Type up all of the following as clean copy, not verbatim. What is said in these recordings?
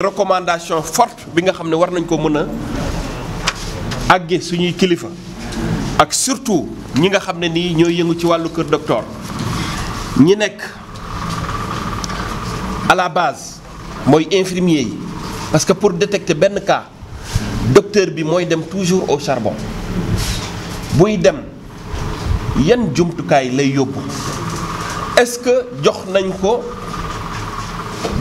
recommandation forte bi nga xam ne war nañ ko mën a àgge suñuy kilifa ak surtout ñi nga xam ne nii ñooy yëngu ci wàllu kër docteur ñi nekk à la base mooy infirmier yi parce que pour détecter benn cas docteur bi mooy dem toujours au charbon buy dem yan jumtukaay lay yóbbu est-ce que jox nañ ko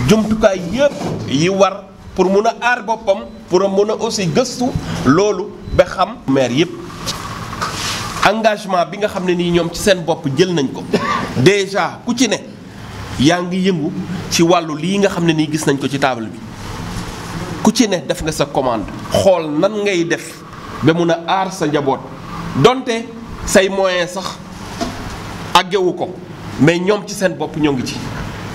jumtukaay yëpp yi war pour mun a aar boppam pour mun a aussi gëstu loolu ba xam maire yëpp engagement bi nga xam ne nii ñoom ci seen bopp jël nañ ko déjà ku ci ne yaa ngi yëngu ci wàllu lii nga xam ne nii gis nañ ko ci table bi ku ci ne def nga sa commande xool nan ngay def ba mun a aar sa njaboot donte say moyen sax àggewu ko mais ñoom ci seen bopp ñoo ngi ci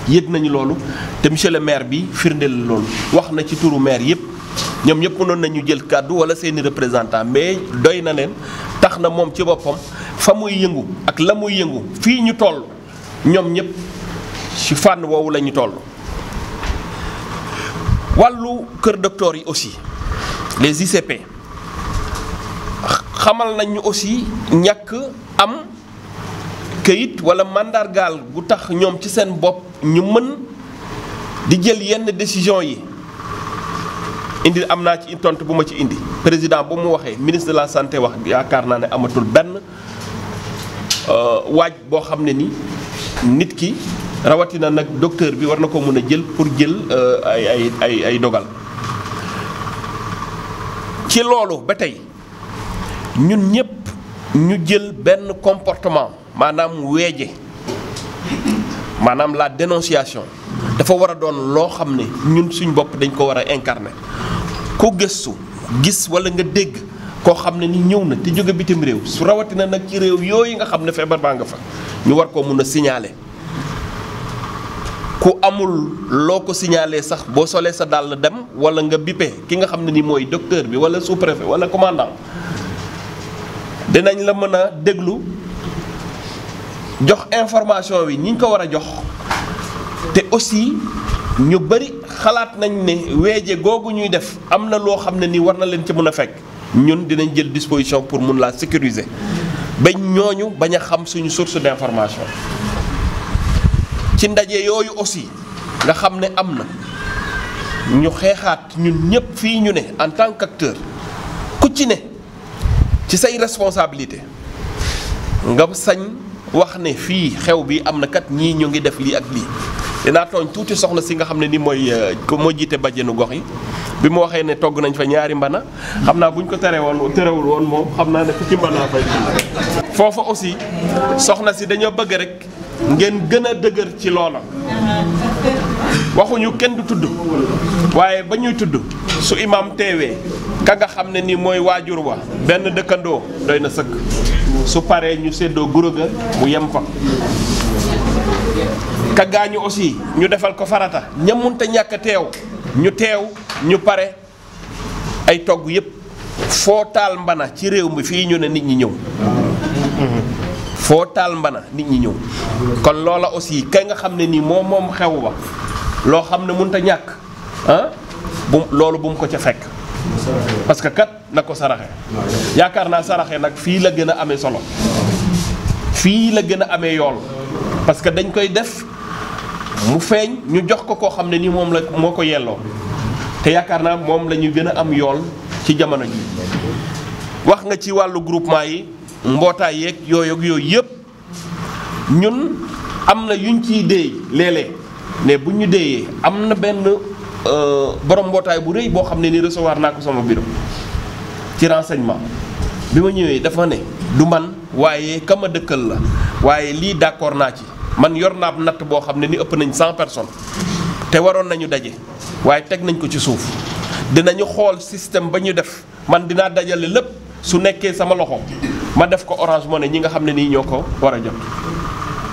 yëg nañu loolu te monsieur le maire bi firndeel loolu wax na ci turu maire yëpp ñoom ñëpp mënoon nañu jël kàddu wala seeni représentant mais doy na leen tax na moom ci boppam fa muy yëngu ak la muy yëngu fii ñu toll ñoom ñëpp ci fànn woowu la ñu toll. wàllu kër docteur yi aussi les ICP xamal nañu aussi ñàkk am këyit wala mandargaal gu tax ñoom ci seen bopp ñu mën di jël yenn décision yi indi am naa ci tontu bu ma ci indi président bu mu waxee ministre de la santé wax yaakaar naa ne amatul benn waaj boo xam ne ni nit ki rawatina nag docteur bi war na ko mën a jël pour jël ay dogal ci loolu ba tey ñun ñëpp ñu jël benn comportement maanaam weeje maanaam la dénonciation dafa war a doon loo xam ne ñun suñ bopp dañ ko war a incarner ku gëstu gis wala nga dégg koo xam ne ni ñëw na te jóge bitim réew su rawatina nag ci réew yooyu nga xam ne feebar baa nga fa ñu war koo mun a signaler ku amul loo ko signaler sax boo solee sa dàll dem wala nga bippe ki nga xam ne ni mooy docteur bi wala sous-préfet wala commandant dinañ la mën a déglu jox information bi ñi ñu ko war a jox te aussi ñu bari xalaat nañ ne weeje googu ñuy def am na loo xam ne ni war na leen ci mën a fekk ñun dinañ jël disposition pour mun la sécuriser ba ñooñu bañ a xam suñu source d'information. ci ndaje yooyu aussi nga xam ne am na ñu xeexaat ñun ñëpp fii ñu ne en tant qu'acteur ku ci ne ci say responsabilité nga sañ wax ne fii xew bi am na kat ñii ñu ngi def lii ak lii. dinaa tooñ tuuti soxna si nga xam ne ni mooy moo jiite bàjjenu gox yi bi mu waxee ne togg nañ fa ñaari mbana xam naa bu ñu ko terewul woon moom xam naa ne fu ci mbana fay foofa aussi soxna si dañoo bëgg rek ngeen gën a dëgër ci loola waxuñu kenn du tudd waaye ba ñuy tudd su imam teewee ka nga xam ne ni mooy waajur wa benn dëkkandoo doy na sëkk su paree ñu séddoo guro ga mu yem fa ka gaañu aussi ñu defal ko farata ñamunte ñàkk a teew ñu pare ay togg yépp foo taal mbana ci réew mi fii ñu ne nit ñi ñëw foo taal mbana nit ñi ñëw kon loola aussi kay nga xam ne nii moom xew ba loo xam ne mënut a ñàkk loolu bu mu ko ca fekk parce que kat na ko saraxe yaakaar naa saraxe nag fii la gën a amee solo fii la gën a amee yool parce que dañ koy def mu feeñ ñu jox ko koo xam ne nii moom la moo ko yelloo te yaakaar naa moom la ñu gën a am yool ci jamono ji wax nga ci wàllu groupement yi mbootaay yeeg yooyu yëpp ñun am na yuñ ciy déey léeg-léeg ne bu ñu déeyee am na benn borom mbootaay bu rëy boo xam ne ni recevoir naa ko sama bureau ci renseignement bi ma ñëwee dafa ne du man waaye ka ma dëkkal la waaye lii d'accord naa ci man yor naa ab natt boo xam ne ni ëpp nañ 100 personnes te waroon nañu daje waaye teg nañ ko ci suuf dinañu xool système ba ñu def man dinaa dajale lépp su nekkee sama loxo ma def ko Orange Money ñi nga xam ne nii ñoo ko war a jot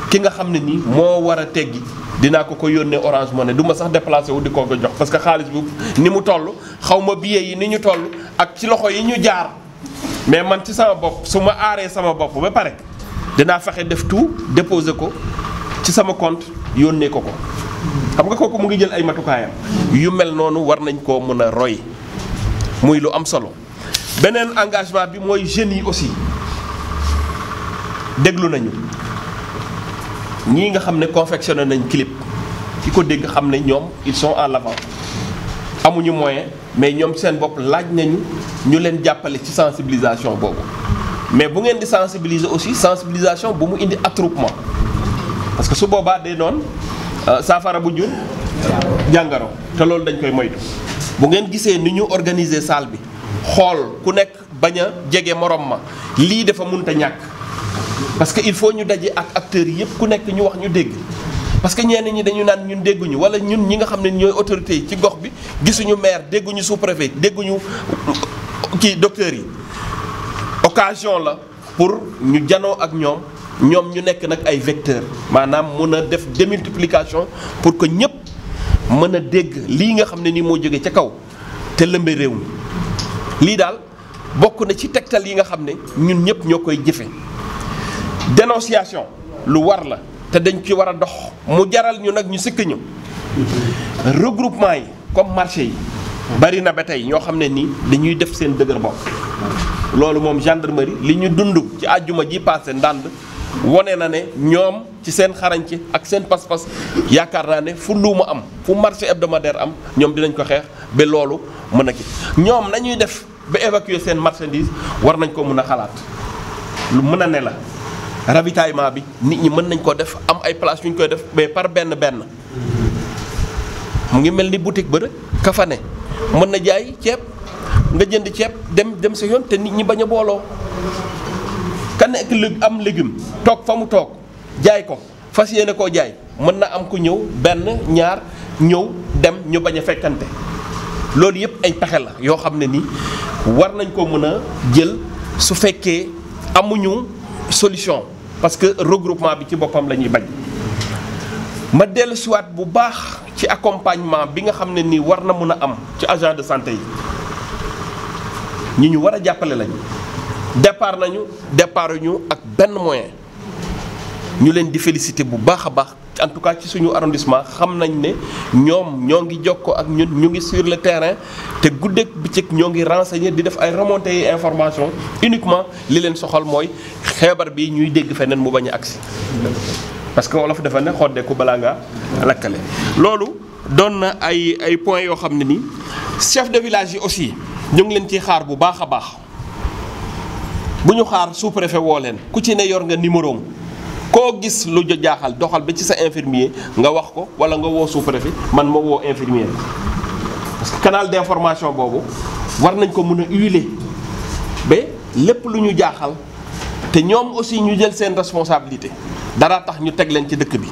ki nga xam ne nii moo war a teggi dinaa ko yónnee Orange Money du ma sax déplacé wu di ko jox parce que xaalis bi ni mu toll xaw ma billet yi ni ñu toll ak ci loxo yi ñu jaar mais man ci sama bopp su ma aaree sama bopp ba pare dinaa fexe def tout déposer ko ci sama compte yónnee ko xam nga kooku mu ngi jël ay matukaayam. yu mel noonu war nañ koo mën a roy muy lu am solo. beneen engagement bi mooy jeunes yi aussi déglu nañu ñii nga xam ne confectionné nañ clip ki ko dégg xam ne ñoom ils sont en l'avant amuñu moyen mais ñoom seen bopp laaj nañu ñu leen jàppale ci sensibilisation boobu. mais bu ngeen di sensibiliser aussi sensibilisation bu mu indi attroupement parce que su boobaa day doon saafara bu jur jàngaro te loolu dañ koy moytu. bu ngeen gisee ni ñu organiser salle bi xool ku nekk bañ a jege morom ma lii dafa mënta ñàkk parce que il faut ñu daje ak acteurs yi yëpp ku nekk ñu wax ñu dégg. parce que ñenn ñi dañu naan ñun dégguñu wala ñun ñi nga xam ne ñooy autorités yi ci gox bi gisuñu maire dégguñu sous-préfet dégguñu kii docteurs yi. occasion la pour ñu janoo ak ñoom ñu nekk nag ay vecteurs maanaam mën a def démultiplication pour que ñëpp mën a dégg lii nga xam ne nii moo jóge ca kaw te lëmbe réew mi lii daal bokk na ci tegtal yi nga xam ne ñun ñëpp ñoo koy jëfe dénonciation lu war la te dañ ci war a dox mu jaral ñu nag ñu sikk ñu regroupement yi comme marché yi bari na ba tey ñoo xam ne nii dañuy def seen dëgër bopp loolu moom gendarmerie li ñu dund ci àjjuma ji passé ndànd wone na ne ñoom ci seen xarañci ak seen pas-pas yaakaar naa ne fu luuma am fu marché hebdomadaire am ñoom dinañ ko xeex ba loolu mën a ki ñoom nañuy def ba évacuer seen marchandise war nañ ko mën a xalaat lu mën a ne la ravitaillement bi nit ñi mën nañ ko def am ay place yu ñu koy def mais par benn benn mu ngi mel ni boutique ba rek ka fa ne mën na jaay ceeb nga jënd ceeb dem sa yoon te nit ñi bañ a booloo ka nekk am légume toog fa mu toog jaay ko fas yéene koo jaay mën na am ku ñëw benn ñaar ñëw dem ñu bañ a fekkante loolu yëpp ay pexe la yoo xam ne ni war nañ ko mën a jël su fekkee amuñu solution parce que regroupement bi ci boppam la ñuy bañ. ma dellu siwaat bu baax ci accompagnement bi nga xam ne nii war na mën a am ci agent de santé yi ñi ñu war a jàppale lañu départ ñu ak benn moyen ñu leen di féliciter bu baax a baax en tout cas ci suñu arrondissement xam nañ ne ñoom ñoo ngi jokkoo ak ñun ñu ngi sur le terrain te guddeeg bëccëg ñoo ngi renseigner di def ay remontées yi information uniquement li leen soxal mooy xeebar bi ñuy dégg feneen mu bañ a agsi parce que wolof dafa ne xoddeeku balaa ngaa lakkale. loolu doon na ay points yoo xam ne ni chef de village yi aussi ñu ngi leen ciy xaar bu baax a baax bu ñu xaar sous-préfet woo leen ku ci ne yor nga numéro am koo gis lu jaaxal doxal ba ci sa infirmier nga wax ko wala nga woo sous-préfet man ma woo infirmier parce que canal d'information boobu war nañ ko mën a huiler ba lépp lu ñu jaaxal te ñoom aussi ñu jël seen responsabilité dara tax ñu teg leen ci dëkk bi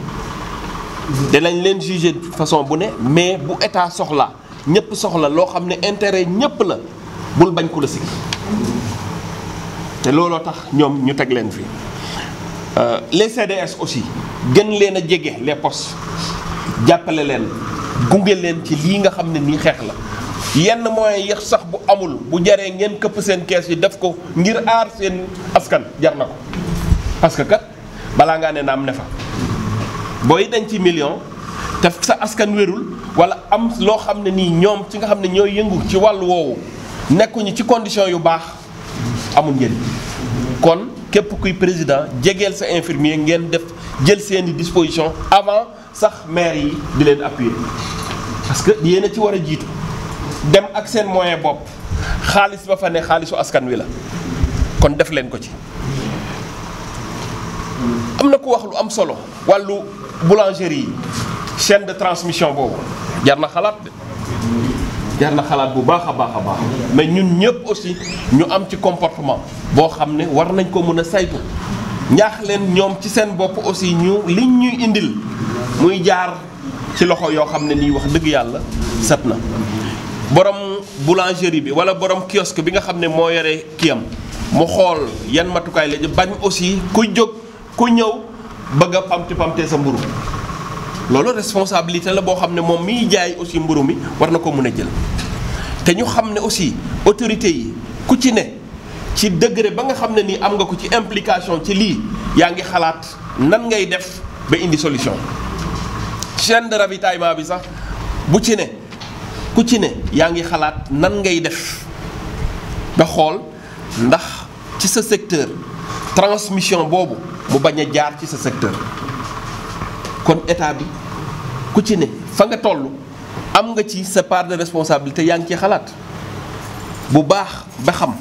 dinañ leen juger de façon bu ne mais bu état soxla ñëpp soxla loo xam ne intérêt ñëpp la bul bañ ko la sikk te looloo tax ñoom ñu teg leen fi les CDS aussi gën leen a jege les postes jàppale leen gunge leen ci lii nga xam ne nii xeex la yenn moyens yi sax bu amul bu jaree ngeen këpp seen kees yi def ko ngir aar seen askan jar na ko parce que kat balaa ngaa ne naam ne fa booy dañ ci million te sa askan wérul wala am loo xam ne nii ñoom ci nga xam ne ñooy yëngu ci wàllu woowu nekkuñu ci condition yu baax amul njëriñ kon képp kuy président jegeel sa infirmier ngeen def jël seeni disposition avant sax maire yi di leen appuyer parce que yéen a ci war a jiitu dem ak seen moyen bopp xaalis ba fa ne xaalisu askan wi la kon def leen ko ci. am na ku wax lu am solo wàllu boulangerie yi chaîne de transmission boobu jar na xalaat de jar na xalaat bu baax a baax a baax mais ñun ñëpp aussi ñu am ci comportement boo xam ne war nañ ko mën a saytu ñaax leen ñoom ci seen bopp aussi ñu liñ ñuy indil muy jaar ci loxo yoo xam ne nii wax dëgg yàlla set na. borom boulangerie bi wala borom kiosque bi nga xam ne moo yore kiyam mu xool yan matukaay la bañ aussi ku jóg ku ñëw bëgg a pamte sa mburu loolu responsabilité la boo xam ne moom miy jaay aussi mburu mi war na ko mën a jël te ñu xam ne aussi autorité yi ku ci ne ci degré ba nga xam ne nii am nga ko ci implication ci lii yaa ngi xalaat nan ngay def ba indi solution. chaîne de ravitaillement bi sax bu ci ne ku ci ne yaa ngi xalaat nan ngay def ba xool ndax ci sa secteur transmission boobu mu bañ a jaar ci sa secteur. kon état bi ku ci ne fa nga toll am nga ci sa part de responsabilité yaa ngi ci xalaat bu baax ba xam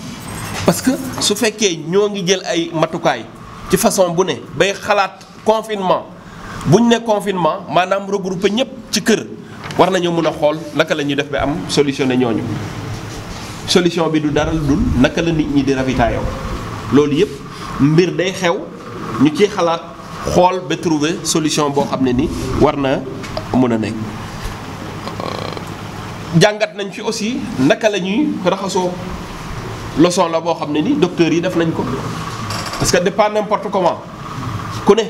parce que su fekkee ñoo ngi jël ay matukaay ci façon bu ne bay xalaat confinement buñ ne confinement maanaam regrouper ñëpp ci kër war nañu mën a xool naka la ñuy def ba am solutionné ñooñu solution bi du dara lu dul naka la nit ñi di ravitaillé loolu yëpp mbir day xew ñu ciy xalaat xool ba trouver solution boo xam ne ni war na mën a nekk. jàngat nañ fi aussi naka la ñuy raxasoo leçon la boo xam ne ni docteurs yi def nañ ko parce que c'est pas n'importe comment ku ne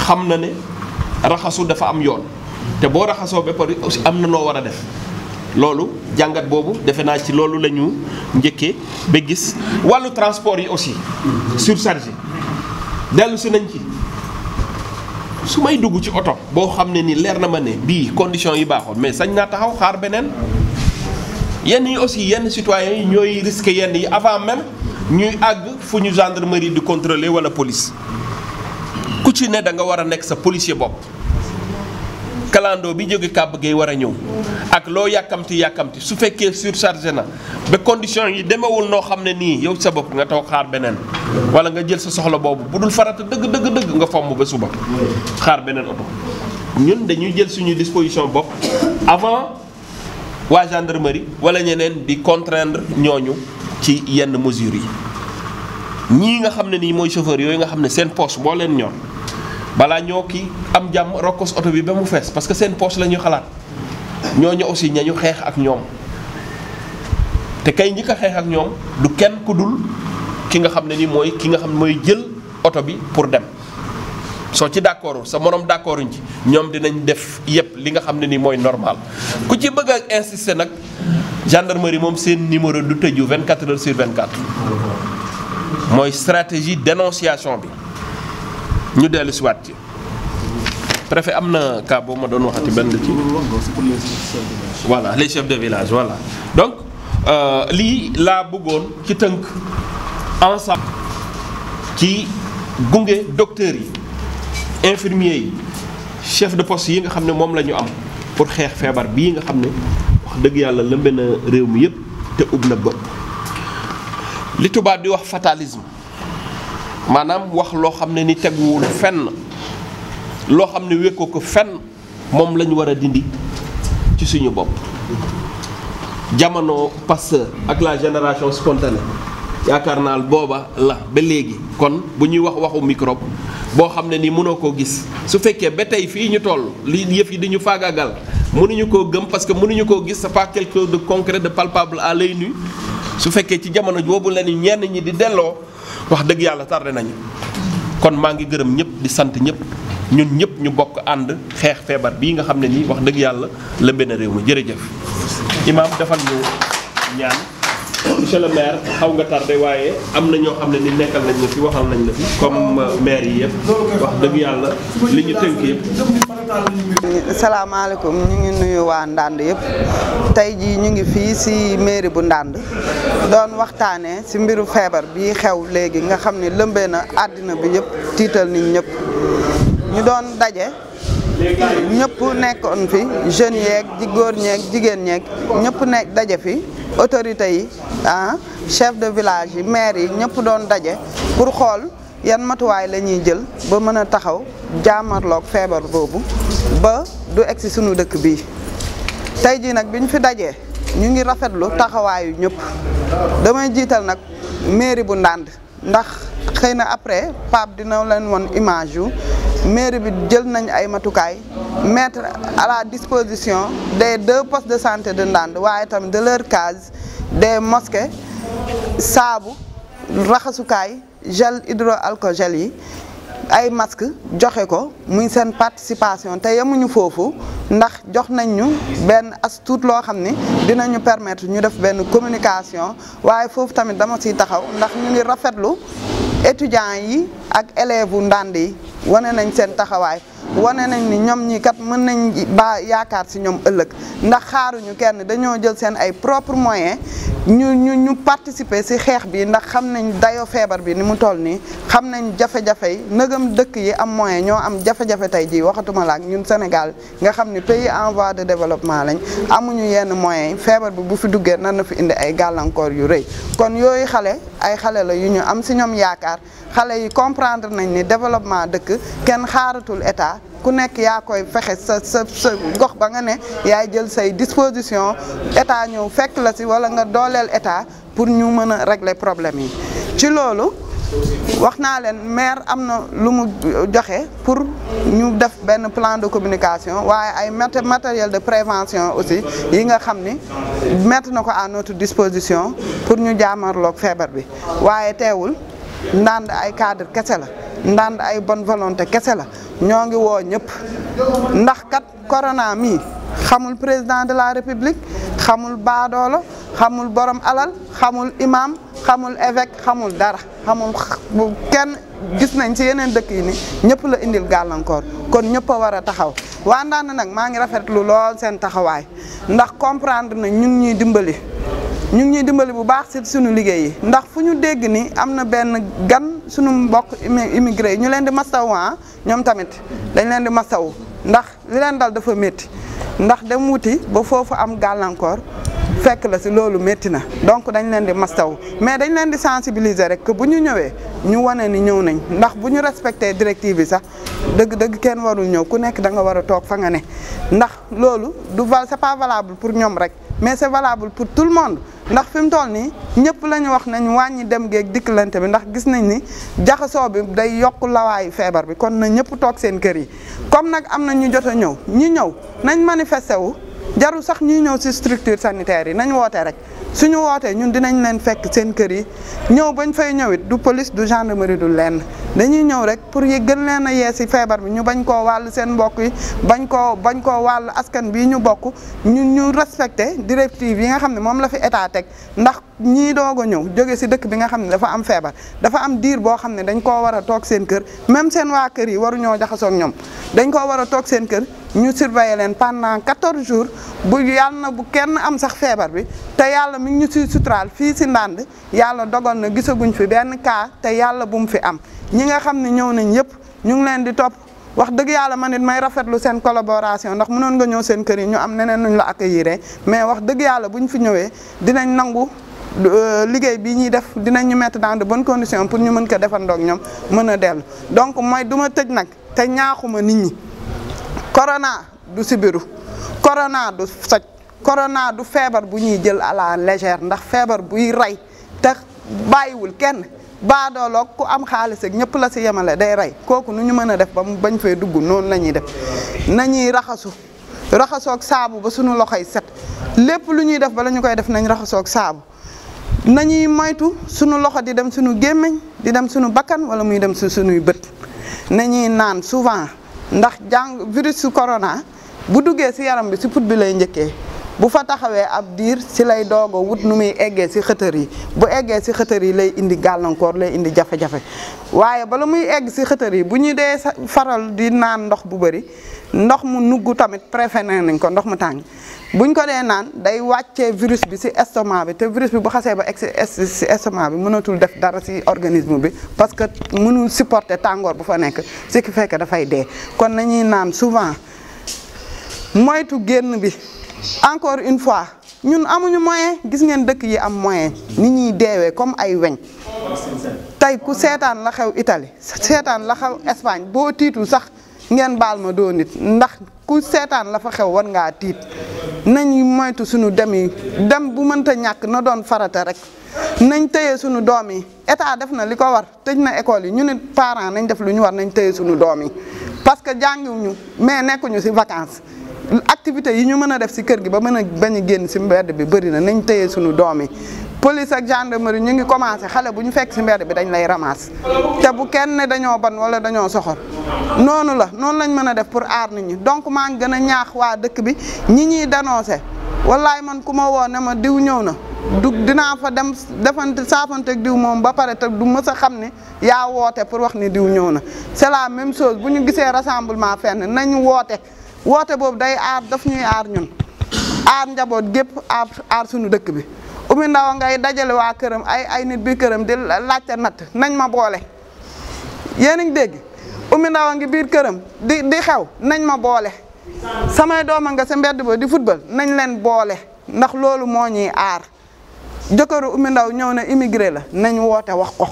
xam na ne raxasu dafa am yoon te boo raxasoo ba pare aussi am na noo war a def loolu jàngat boobu defe naa ci loolu la ñu njëkkee ba gis wàllu transport yi aussi surchargé dellu si nañ ci su may dugg ci oto boo xam ne ni leer na ma ne bii condition yi baaxoon mais sañ naa taxaw xaar beneen yenn yi aussi yenn citoyens yi ñooy risqué yenn yi avant même ñuy àgg fu ñu gendarmerie di contrôler wala police ku ci ne da nga war a nekk sa policier bopp kalandoo bi jóge kàbb gay war a ñëw ak loo yàkkamti su fekkee surchargé na ba condition yi demewul noo xam ne nii yow sa bopp nga toog xaar beneen wala nga jël sa soxla boobu bu dul farata dëgg nga fomm ba suba xaar beneen oto ñun dañuy jël suñu disposition bopp avant waa gendarmerie wala ñeneen di contraindre ñooñu ci yenn mesures yi ñii nga xam ne nii mooy chauffeur yooyu nga xam ne seen poche boo leen ñor balaa ñoo ki am jàmm rokkos oto bi ba mu fees parce que seen poche la ñuy xalaat ñooñu aussi ñañu xeex ak ñoom te kay njëkk a xeex ak ñoom du kenn ku dul ki nga xam ne ni mooy ki nga xam ne mooy jël oto bi pour dem soo ci d'accord sa morom d'accorduñ ci ñoom dinañ def yépp li nga xam ne ni mooy normal ku ci bëgg a insister nag gendarmerie moom seen numéro du tëju 24 heures sur 24 mooy stratégie dénonciation bi ñu dellu si waat ci préfet am na cas boobu ma doon waxati benn ci voilà les chefs de village voilà donc lii laa bëggoon ci tënk ensemble ci gunge docteurs yi infirmiers yi chef de poste yi nga xam ne moom la ñu am pour xeex feebar bii nga xam ne wax dëgg yàlla lëmbe na réew mi yépp te ub na bopp li tubaab di wax fatalisme maanaam wax loo xam ne ni teguwul fenn loo xam ne wékkoo ko fenn moom la ñu war a dindi ci suñu bopp jamono Pasteur ak la génération spontanée yaakaar naa booba la ba léegi kon bu ñuy wax waxu microbe boo xam ne ni mënoo koo gis su fekkee ba tey fii ñu toll li yëf yi dañu faagaagal mënuñu koo gëm parce que mënuñu koo gis c'est pas quelque chose de concret de palpable à l'œil nu su fekkee ci jamono boobu la ñu ñenn ñi di delloo wax dëgg yàlla tardé nañu kon maa ngi gërëm ñëpp di sant ñëpp ñun ñëpp ñu bokk ànd xeex feebar bii nga xam ne nii wax dëgg yàlla la benn réew mi jërëjëf. Imaam defal ñu ñaan monsieur le maire xaw nga tardé waaye am na ñoo xam ne ni nekkal nañ la fi waxal nañ la fi comme maire yi yëpp wax dëgg yàlla li ñu tënk yëpp. salaamaaleykum ñu ngi nuyu waa Ndande yëpp tey jii ñu ngi fii ci mairie bu Ndande doon waxtaanee ci mbiru feebar bii xew léegi nga xam ne lëmbee na àddina bi yëpp tiital nit ñëpp ñu doon daje ñëpp nekkoon fi jeunes yeeg góor ñeeg jigéen ñeeg ñëpp nekk daje fi autorités yi chef de village yi maire yi ñëpp doon daje pour xool yan matuwaay la ñuy jël ba mën a taxaw jaamarloog feebar boobu ba du egsi sunu dëkk bii tey jii nag bi ñu fi dajee ñu ngi rafetlu taxawaayu ñëpp damay jiital nag mairie bu Ndande ndax xëy na après Pape dina leen won image yu mairie bi jël nañ ay matukaay mettre à la disposition des 2 postes de santé de Ndande waaye tamit de leur case des mosquées saabu raxasukaay gel hydroalcool yi ay masque joxe ko muy seen participation te yemuñu foofu ndax jox nañ ñu benn as tuut loo xam ni dinañu permettre ñu def benn communication waaye foofu tamit dama ciy taxaw ndax ñu ngi rafetlu étudiants yi ak élèves u Ndande yi wane nañ seen taxawaay wane nañ ni ñoom ñi kat mën nañ ba yaakaar ci ñoom ëllëg ndax xaaruñu kenn dañoo jël seen ay propres moyens ñu participer ci xeex bi ndax xam nañ dayo feebar bi ni mu toll nii xam nañ jafe-jafe yi nëgam dëkk yi am moyen ñoo am jafe-jafe tey jii waxatuma la ak ñun Sénégal nga xam ni pays en voie de développement lañ amuñu yenn moyens yi feebar bi bu fi duggee nan na fi indi ay gàllankoor yu rëy kon yooyu xale ay xale la yu ñu am ci ñoom yaakaar xale yi comprendre nañ ni développement dëkk kenn xaaratul état ku nekk yaa koy fexe sa gox ba nga ne yaay jël say disposition état ñëw fekk la ci walla nga dooleel état pour ñu mën a régler problème yi ci loolu wax naa leen maire am na lu mu joxe pour ñu def benn plan de communication waaye ay matériel de prévention aussi yi nga xam ni mettre na ko à notre disposition pour ñu jaamarloog feebar bi waaye teewul Ndande ay cadre kese la Ndande ay bonne volonté kese la ñoo ngi woo ñëpp ndax kat corona mi xamul président de la république xamul baadoolo xamul borom alal xamul imam xamul évêque xamul dara xamul kenn gis nañ ci yeneen dëkk yi ni ñëpp la indil gàllankoor kon ñëpp a war a taxaw waa Ndande nag maa ngi rafetlu lool seen taxawaay ndax comprendre na ñu ngi ñuy dimbali bu baax ci suñu liggéey yi ndax fu ñu dégg ni am na benn gan suñu mbokk immigré yi ñu leen di masawu ñoom tamit dañ leen di masawu ndax li leen dal dafa métti ndax dem wuti ba foofu am gàllankoor fekk la ci loolu métti na donc dañ leen di masawu mais dañ leen di sensibiliser rek que bu ñu ñëwee ñu wane ni ñëw nañ ndax bu ñu respecté directive yi sax dëgg kenn warul ñëw ku nekk da nga war a toog fa nga ne ndax loolu c'est pas valable pour ñoom rek mais c'est valable pour tout le monde ndax fi mu toll nii ñëpp la ñu wax nañ wàññi dem geeg dikkalante bi ndax gis nañ ni jaxasoo bi day yokk lawaayu feebar bi kon na ñëpp toog seen kër yi comme nag am na ñu jot a ñëw ñi ñëw nañ manifesté wu jarul sax ñuy ñëw ci structure sanitaire yi nañ woote rek suñu wootee ñun dinañ leen fekk seen kër yi ñëw bañ fay ñëwit du police du gendarmerie du lenn dañuy ñëw rek pour gën leen a yee ci feebar bi ñu bañ koo wàll seen mbokk yi bañ koo wàll askan bii ñu bokk ñu respecté directive yi nga xam ne moom la fi état teg ndax ñii doog a ñëw jóge ci dëkk bi nga xam ne dafa am feebar dafa am diir boo xam ne dañ koo war a toog seen kër même seen waa kër yi waruñoo jaxasoo ak ñoom dañ koo war a toog seen kër ñu surveiller leen pendant 14 jours bu yàlla na bu kenn am sax feebar bi te yàlla mi ngi ñu ci suturaal fii ci Ndande yàlla dogal na gisaguñ fi benn cas te yàlla bu mu fi am ñi nga xam ne ñëw nañ yëpp ñu ngi leen di topp wax dëgg yàlla man it may rafetlu seen collaboration ndax mënoon nga ñëw seen kër yi ñu am neneen nuñ la accueillir mais wax dëgg yàlla buñ fi ñëwee dinañ nangu liggéey bi ñuy def dinañ ñu mettre dans de bonnes conditions pour ñu mën ko defandoog ñoom mën a dellu donc mooy du ma tëj nag te ñaaxuma nit ñi corona du sibiru corona du soj corona du feebar bu ñuy jël à la légère ndax feebar buy rey te bàyyiwul kenn baadooloog ku am xaalis ak ñëpp la ci yemale day rey kooku nu ñu mën a def ba mu bañ fee dugg noonu la ñuy def nañuy raxasoog saabu ba suñu loxoy set lépp lu ñuy def bala ñu koy def nañ raxasoog saabu nañuy moytu suñu loxo di dem suñu gémmiñ di dem suñu bakkan wala muy dem su suñuy bët nañuy naan souvent ndax virus su corona bu duggee ci yaram bi ci put bi lay njëkkee bu fa taxawee ab diir ci lay doogo wut nu muy eggee ci xëtër yi bu eggee ci xëtër yi lay indi gàllankoor lay indi jafe-jafe waaye bala muy egg ci xëtër yi bu ñu dee faral di naan ndox bu bari ndox mu nugg tamit préféré nañ ko ndox mu tàng buñ ko dee naan day wàccee virus bi ci estomac bi te virus bi bu xasee ba egg ci estomac bi mënatul def dara ci organisme bi parce que mënul supporter tàngoor bu fa nekk ce qui fait que dafay dee kon nañuy naan souvent moytu génn bi encore une fois ñun amuñu moyen gis ngeen dëkk yi am moyen nit ñuy deewee comme ay weñ tey ku seetaan la xew Italie seetaan la xew Espagne boo tiitul sax ngeen baal ma doo nit ndax ku seetaan la fa xew war ngaa tiit nañ moytu suñu dem bu mënta ñàkk na doon farata rek nañ tëye suñu doom yi état def na li ko war tëj na école yi ñu ne parents nañ def lu ñu war nañ tëye suñu doom yi parce que jàngiwuñu mais nekkuñu ci vacances activités yi ñu mën a def ci kër gi ba mën a bañ a génn ci mbedd bi bëri na nañ tëye suñu doom yi police ak gendarmerie ñu ngi commencé xale bu ñu fekk ci mbedd bi dañ lay ramasse te bu kenn ne dañoo ban wala dañoo soxor noonu lañ mën a def pour aar nit ñi donc maa ngi gën a ñaax waa dëkk bi ñi ñuy dénoncé wallaay man ku ma woo ne ma diw ñëw na du dinaa fa dem defante saafante ak diw moom ba pare te du mës a xam ne yaa woote pour wax ni diw ñëw na. c'est la même chose bu ñu gisee rassemblement fenn nañu woote boobu day aar daf ñuy aar ñun aar njaboot gépp aar suñu dëkk bi. Oumy Ndaw ngay dajale waa këram ay nit bi këram di laajte natt nañ ma boole yéen a ngi dégg Oumy Ndaw ngi biir këram di xew nañ ma boole samay dooma nga sa mbedd ba di football nañ leen boole ndax loolu moo ñuy aar jëkkëru Oumy Ndaw ñëw na immigré la nañ woote wax ko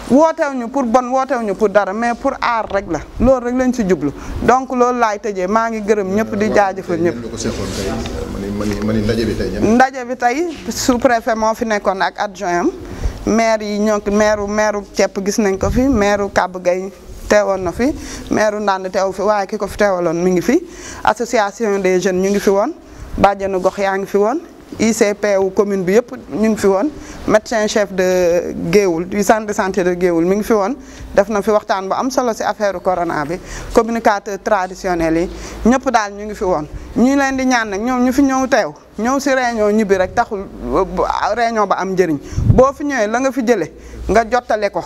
wootewuñu pour bon wootewuñu pour dara mais pour aar rek la loolu rek lañ si jublu donc loolu laay tëjee maa ngi gërëm ñëpp di jaajëfal ñëpp. ndaje bi tey sous-préfet moo fi nekkoon ak adjoint am maire yi ñoo maire Cepp gis nañ ko fi maire Kàbb Gay teewoon na fi maire Ndande teew fi waaye ki ko fi teewaloon mi ngi fi association des jeunes ñu ngi fi woon bàjjenu gox yaa ngi fi woon ICP wu commune bi yëpp ñu ngi fi woon médecin chef de Géoul du centre de santé de Géoul mi ngi fi woon def na fi waxtaan bu am solo ci affaire corona bi communicateur traditionnel yi ñëpp daal ñu ngi fi woon ñu leen di ñaan nag ñoom ñu fi ñëw teew ñëw ci réunion ñibbi rek taxul réunion ba am njëriñ boo fi ñëwee la nga fi jële nga jottale ko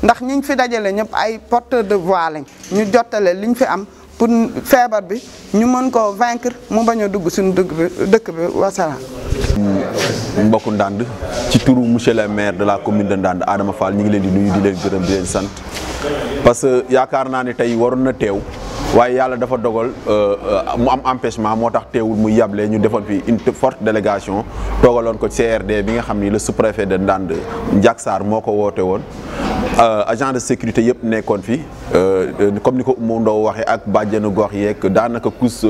ndax ñiñ fi dajale ñëpp ay porteur de voix lañ ñu jottale liñ fi am pour feebar bi ñu mën koo vaincre mu bañ a dugg suñu dëkk bi wasalaam. mbokku Ndande ci turu monsieur le maire de la commune de Ndande Adama Fall ñu ngi leen di nuyu di leen gërëm di leen sant parce que yaakaar naa ne tey waroon na teew waaye yàlla dafa dogal mu am empêchement moo tax teewul muy yable ñu defoon fi une forte délégation toogaloon ko CRD bi nga xam ni le sous-préfet de Ndande Ndiak Sarr moo ko woote woon agent de sécurité yëpp nekkoon fi comme ni ko Oumou Ndaw waxee ak bàjjenu gox yeeg daanaka kus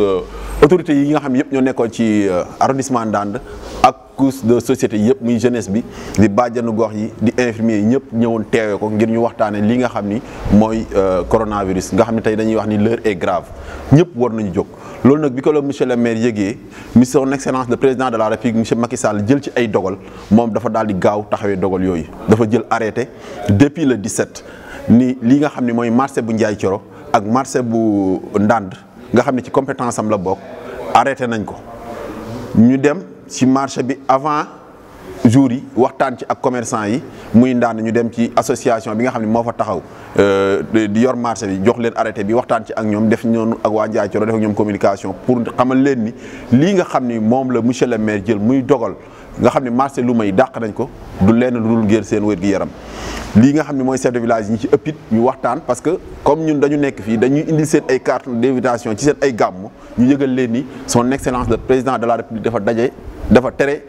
autorités yi nga xam ne yëpp ñoo nekkoon ci arrondissement Ndande ak couche de société yëpp muy jeunesse bi di bàjjanu gox yi di infirmier yi ñëpp ñëwoon teewee ko ngir ñu waxtaane li nga xam ni mooy coronavirus nga xam ne tey dañuy wax ni l'heure est grave ñëpp war nañu jóg loolu nag bi ko la monsieur le maire yëgee son excellence le président de la république monsieur Macky Sall jël ci ay dogal moom dafa daal di gaaw taxawee dogal yooyu dafa jël arrêté depuis le 17 ni li nga xam ne mooy marché bu Ndiaye Thioro ak marché bu Ndande nga xam ne ci compétence am la bokk arrêté nañ ko ñu dem ci marché bi avant jour yi waxtaan ci ak commerçant yi muy Ndande ñu dem ci association bi nga xam ne moo fa taxaw di yor marché bi jox leen arrêté bi waxtaan ci ak ñoom def ñoonu ak waa Ndiaye Thioro def ak ñoom communication pour xamal leen ni lii nga xam ni moom la monsieur le maire jël muy dogal nga xam ne marché lu may dàq nañ ko du lenn lu dul ngir seen wér-gi-yaram lii nga xam ne mooy chef de village yi ñu ci ëpp it ñu waxtaan parce que comme ñun dañu nekk fii dañuy indi seen ay carte d'invitation ci seen ay gàmmu ñu yëgal leen ni son excellence le président de la république dafa tere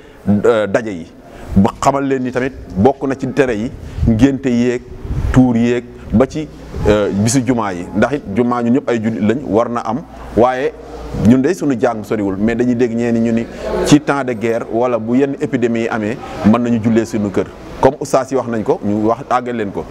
daje yi ba xamal leen ni tamit bokk na ci tere yi ngénte yeeg tuur yeeg ba ci bisu jumaa yi ndax it jumaa ñun ñëpp ay jullit lañ war na am waaye ñun de suñu jàng soriwul mais dañuy dégg ñeeni ñu ni ci temps de guerre wala bu yenn épidémie yi amee mën nañu jullee suñu kër comme oustaz yi wax nañ ko ñu wax àggal leen ko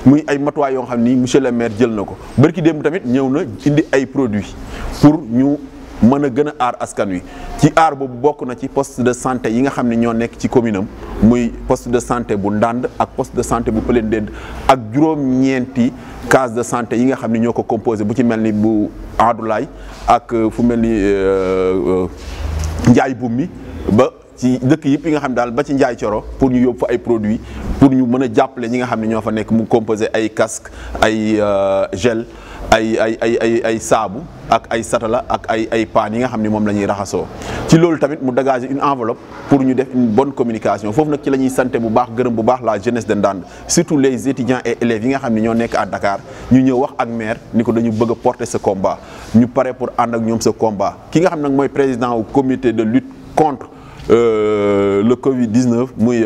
muy ay matuwaay yoo xam ni monsieur le maire jël na ko barki démb tamit ñëw na indi ay produits pour ñu mën a gën a aar askan wi ci aar boobu bokk na ci poste de santé yi nga xam ne ñoo nekk ci commune am muy poste de santé bu Ndande ak poste de santé bu Pëleen Ndénd ak juróom-ñeenti case de santé yi nga xam ne ñoo ko composé bu ci mel ni bu Adoulaye ak fu mel ni Njaay Bummi ba ci dëkk yëpp yi nga xam ne daal ba ci Ndiaye Thioro pour ñu yóbbu fa ay produits pour ñu mën a jàppale ñi nga xam ne ñoo fa nekk mu composé ay casque ay gel ay saabu ak ay satala ak ay paan yi nga xam ne moom la ñuy raxasoo ci loolu tamit mu dégager une enveloppe pour ñu def une bonne communication foofu nag ci la ñuy santé bu baax gërëm bu baax la jeunesse de Ndande surtout les étudiants et élèves yi nga xam ne ñoo nekk à Dakar ñu ñëw wax ak maire ni ko dañu bëgg a porter ce combat ñu pare pour ànd ak ñoom ce combat ki nga xam nag mooy président au comité de lutte contre le Covid-19 muy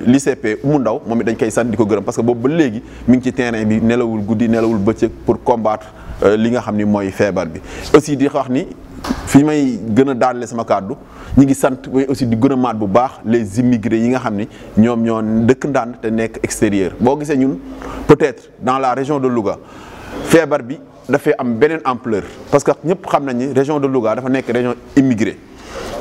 l'ICP Oumou Ndaw moom it dañ koy sant di ko gërëm parce que boobu ba léegi mi ngi ci terrain bi nelawul guddi nelawul bëccëg pour combattre li nga xam ni mooy feebar bi aussi di wax ni fi may gën a daanale sama kàddu ñi ngi sant mais aussi di gën a maat bu baax les immigrés yi nga xam ni ñoom ñoo dëkk Ndande te nekk extérieur boo gisee ñun peut-être dans la région de Louga feebar bi dafay am beneen ampleur parce que ñëpp xam nañ ni région de Louga dafa nekk région immigrée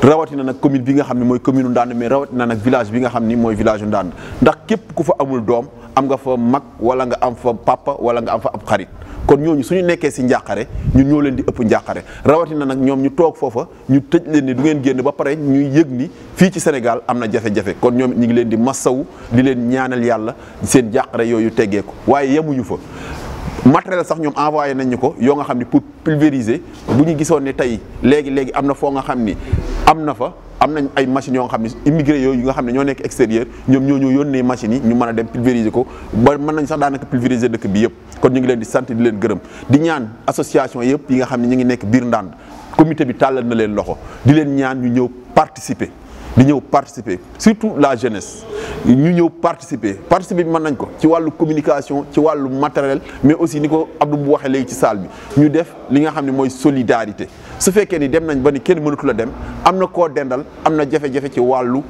rawatina nag commune bi nga xam ne mooy commune Ndande mais rawatina nag village bi nga xam ni mooy village Ndande ndax képp ku fa amul doom am nga fa mag wala nga am fa papa wala nga am fa ab xarit kon ñooñu suñu nekkee si njàqare ñun ñoo leen di ëpp njàqare rawatina nag ñoom ñu toog foofa ñu tëj leen ni du ngeen génn ba pare ñuy yëg ni fii ci Sénégal am na jafe-jafe kon ñoom ñu ngi leen di massawu di leen ñaanal yàlla seen njàqare yooyu teggeeku waaye yemuñu fa matériel sax ñoom envoyé nañ ñu ko yoo nga xam ni pour pulvériser bu ñu gisoon ne tey léegi am na foo nga xam ni am nañ ay machines yoo nga xam ne immigré yooyu nga xam ne ñoo nekk extérieur ñoom ñoo yónnee machines yi ñu mën a dem pulvériser ko ba mën nañ sax daanaka pulvériser dëkk bi yëpp kon ñu ngi leen di sant di leen gërëm di ñaan association yëpp yi nga xam ne ñu ngi nekk biir Ndande comité bi tàllal na leen loxo di leen ñaan ñu ñëw participer surtout la jeunesse ñu ñëw participer bi mën nañ ko ci wàllu communication ci wàllu matériel mais aussi ni ko Abdou bu waxee léegi ci salle bi ñu def li nga xam ne mooy solidarité su fekkee ni dem nañ ba ni kenn mënatu la dem am na koo dendal am na jafe-jafe ci wàllu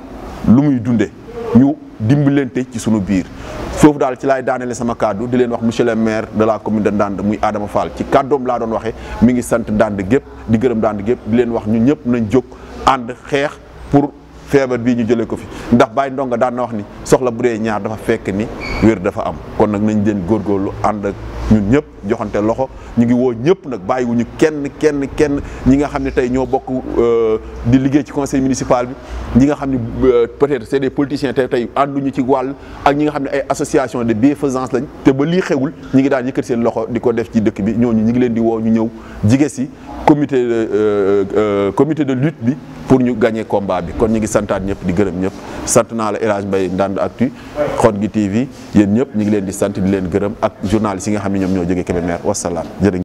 lu muy dunde ñu dimbalante ci sunu biir foofu daal ci laay daanele sama kàddu di leen wax monsieur le maire de la commune de Ndande muy Adama Fall ci kàddoom laa doon waxee mi ngi sant Ndande gépp di gërëm Ndande gépp di leen wax ñun ñëpp nañ jóg ànd xeex pour feebar bii ñu jëlee ko fi ndax Baye Ndonga daan na wax ni soxla bu dee ñaar dafa fekk ni wér dafa am kon nag nañ leen góorgóorlu ànd ak ñun ñëpp joxante loxo ñu ngi woo ñëpp nag bàyyiwuñu kenn ñi nga xam ne tey ñoo bokk di liggéey ci conseil municipal bi ñi nga xam ne peut-être c'est des politiciens tey ànduñu ci wàll ak ñi nga xam ne ay association de bienfaisance lañ te ba lii xewul ñi ngi daan yëkkati seen loxo di ko def ci dëkk bi ñooñu ñi ngi leen di woo ñu ñëw jige si comité de lutte bi pour ñu gagner combat bi kon ñu ngi santaat ñëpp di gërëm ñëpp sant naa la El Hadj Mbaye Ndande Actu Xongi TV yéen ñëpp ñu ngi leen di sant di leen gërëm ak journalistes yi nga xam ne ñoom ñoo jógee Kébémer wasalaam jërë